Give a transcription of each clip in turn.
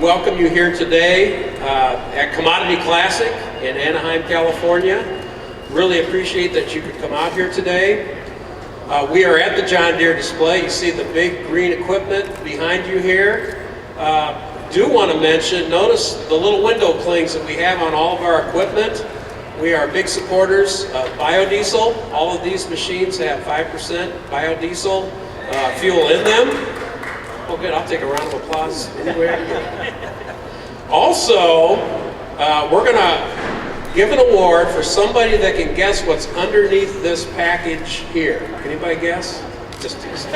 welcome you here today at Commodity Classic in Anaheim, California. Really appreciate that you could come out here today. We are at the John Deere display. You see the big green equipment behind you here. Do want to mention, notice the little window clings that we have on all of our equipment. We are big supporters of biodiesel. All of these machines have 5% biodiesel fuel in them. Oh good, I'll take a round of applause anywhere. Also, we're going to give an award for somebody that can guess what's underneath this package here. Can anybody guess? Just teasing.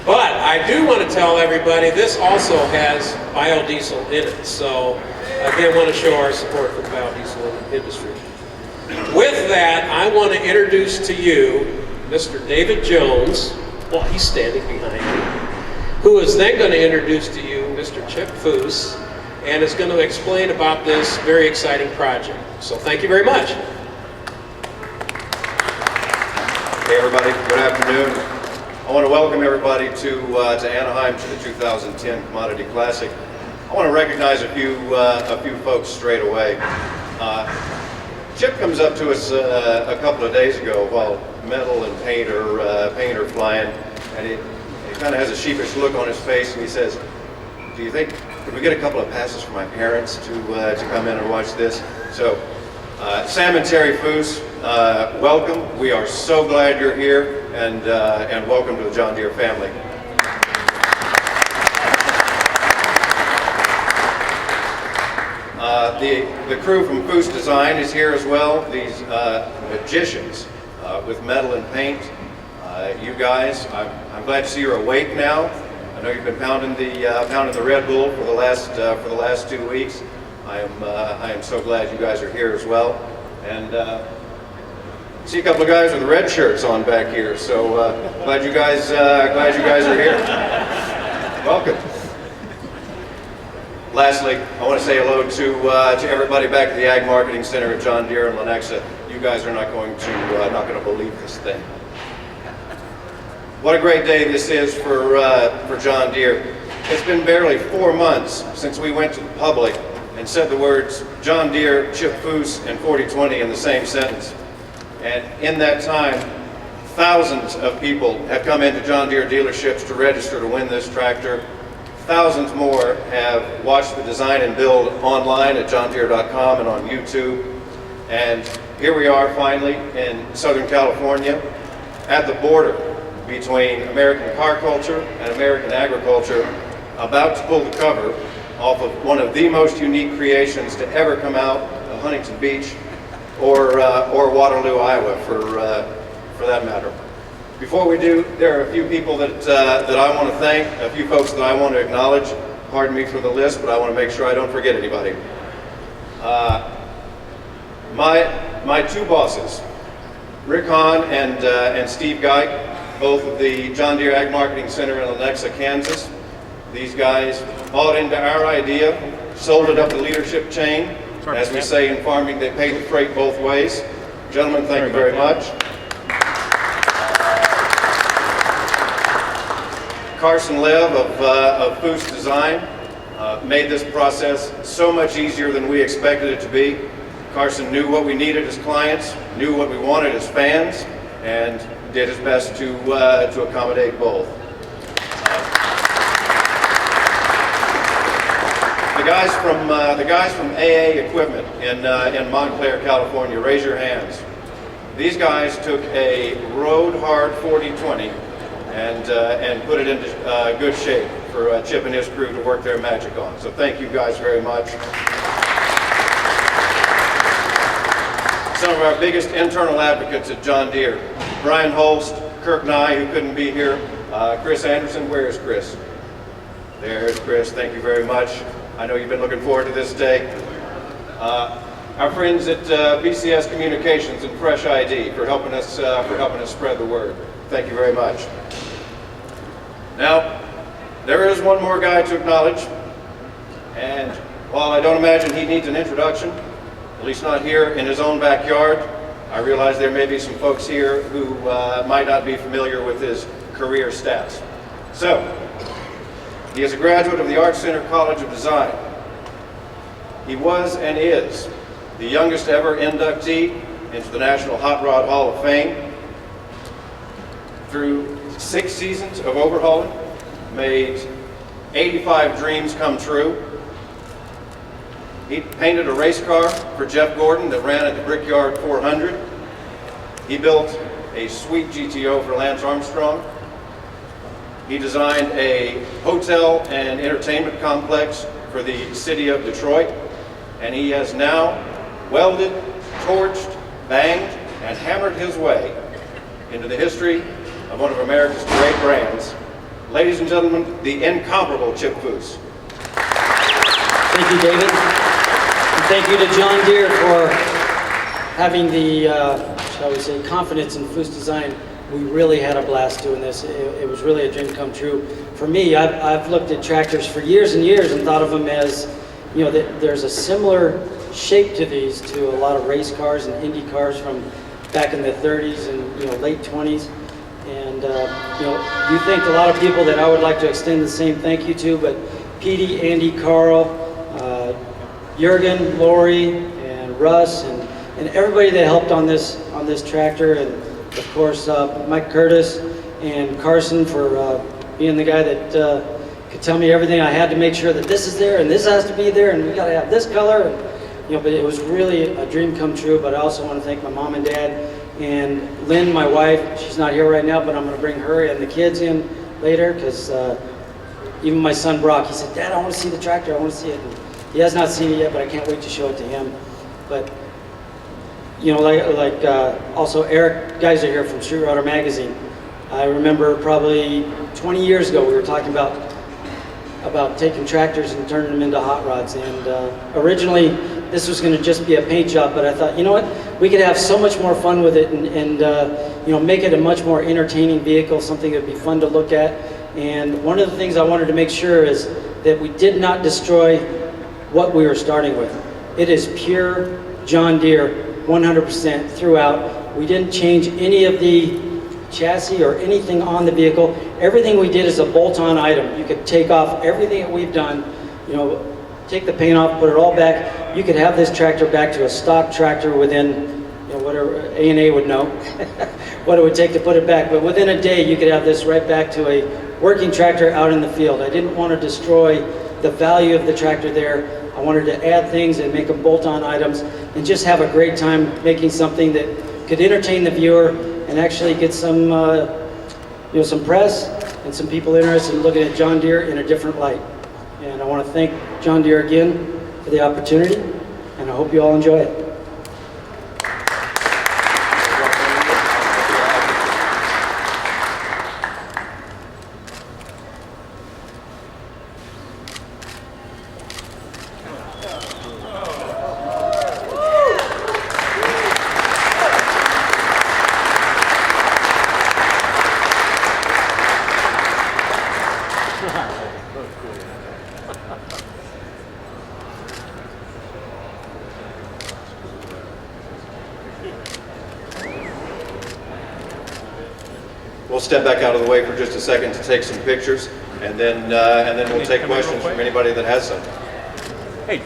But I do want to tell everybody this also has biodiesel in it. So again, want to show our support for the biodiesel industry. With that, I want to introduce to you Mr. David Jones. Well, he's standing behind me. Who is then going to introduce to you Mr. Chip Foose, and is going to explain about this very exciting project. So thank you very much. Hey everybody, good afternoon. I want to welcome everybody to Anaheim to the 2010 Commodity Classic. I want to recognize a few folks straight away. Chip comes up to us a couple of days ago while metal and paint are flying, and he kind of has a sheepish look on his face, and he says, "Do you think, could we get a couple of passes for my parents to come in and watch this?" So, Sam and Terry Foose, welcome. We are so glad you're here, and welcome to the John Deere family. The crew from Foose Design is here as well. These magicians with metal and paint. You guys, I'm glad to see you're awake now. I know you've been pounding the Red Bull for the last 2 weeks. I am so glad you guys are here as well. And see a couple of guys with red shirts on back here. So glad you guys are here. Welcome. Lastly, I want to say hello to everybody back at the Ag Marketing Center at John Deere in Lenexa. You guys are not going to believe this thing. What a great day this is for John Deere. It's been barely 4 months since we went to the public and said the words John Deere, Chip Foose, and 4020 in the same sentence. And in that time, thousands of people have come into John Deere dealerships to register to win this tractor. Thousands more have watched the design and build online at johndeere.com and on YouTube. And here we are finally in Southern California at the border between American car culture and American agriculture, about to pull the cover off of one of the most unique creations to ever come out of Huntington Beach or Waterloo, Iowa for that matter. Before we do, there are a few people that I want to thank, a few folks that I want to acknowledge. Pardon me for the list, but I want to make sure I don't forget anybody. My two bosses, Rick Hahn and Steve Geik, both of the John Deere Ag Marketing Center in Lenexa, Kansas. These guys bought into our idea, sold it up the leadership chain. As we say in farming, they paid the freight both ways. Gentlemen, thank you very much. Carson Lev of Foose Design made this process so much easier than we expected it to be. Carson knew what we needed as clients, knew what we wanted as fans, and did his best to accommodate both. The guys from AA Equipment in Montclair, California, raise your hands. These guys took a road hard 4020 and put it into good shape for Chip and his crew to work their magic on. So thank you guys very much. Some of our biggest internal advocates at John Deere, Brian Holst, Kirk Nye, who couldn't be here, Chris Anderson. Where is Chris? There's Chris. Thank you very much. I know you've been looking forward to this day. Our friends at BCS Communications and Fresh ID for helping us spread the word. Thank you very much. Now, there is one more guy to acknowledge, and while I don't imagine he needs an introduction, at least not here in his own backyard, I realize there may be some folks here who might not be familiar with his career stats. So, He is a graduate of the Art Center College of Design. He was and is the youngest ever inductee into the National Hot Rod Hall of Fame. Through 6 seasons of overhauling, made 85 dreams come true. He painted a race car for Jeff Gordon that ran at the Brickyard 400. He built a sweet GTO for Lance Armstrong. He designed a hotel and entertainment complex for the city of Detroit. And he has now welded, torched, banged, and hammered his way into the history of one of America's great brands. Ladies and gentlemen, the incomparable Chip Foose. Thank you, David. And thank you to John Deere for having the, shall we say, confidence in Foose Design. We really had a blast doing this. It was really a dream come true. For me, I've looked at tractors for years and years and thought of them as, you know, there's a similar shape to these to a lot of race cars and Indy cars from back in the 30s and, you know, late 20s. And, you know, you thanked a lot of people that I would like to extend the same thank you to, but Petey, Andy, Carl, Jurgen, Lori, and Russ, and everybody that helped on this tractor, and of course Mike Curtis and Carson for being the guy that could tell me everything I had to make sure that this is there and this has to be there and we got to have this color. And, you know, but it was really a dream come true. But I also want to thank my mom and dad and Lynn, my wife. She's not here right now, but I'm going to bring her and the kids in later because even my son Brock, he said, "Dad, I want to see the tractor. I want to see it." And he has not seen it yet, but I can't wait to show it to him. But you know, also Eric Geiser here from Street Rodder Magazine. I remember probably 20 years ago we were talking about taking tractors and turning them into hot rods. And originally this was going to just be a paint job, but I thought, you know what, we could have so much more fun with it and you know, make it a much more entertaining vehicle, something that would be fun to look at. And one of the things I wanted to make sure is that we did not destroy what we were starting with. It is pure John Deere 100% throughout. We didn't change any of the chassis or anything on the vehicle. Everything we did is a bolt-on item. You could take off everything that we've done, you know, take the paint off, put it all back. You could have this tractor back to a stock tractor within, you know, whatever A&A would know what it would take to put it back. But within a day, you could have this right back to a working tractor out in the field. I didn't want to destroy the value of the tractor there. I wanted to add things and make them bolt-on items and just have a great time making something that could entertain the viewer and actually get some, you know, some press and some people interested in looking at John Deere in a different light. And I want to thank John Deere again for the opportunity, and I hope you all enjoy it. We'll step back out of the way for just a second to take some pictures, and then we'll take questions from anybody that has some. Hey,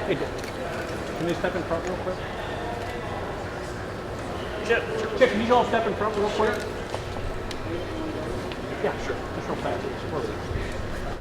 can you step in front real quick? Chip, can you all step in front real quick? Yeah, sure. Just real fast.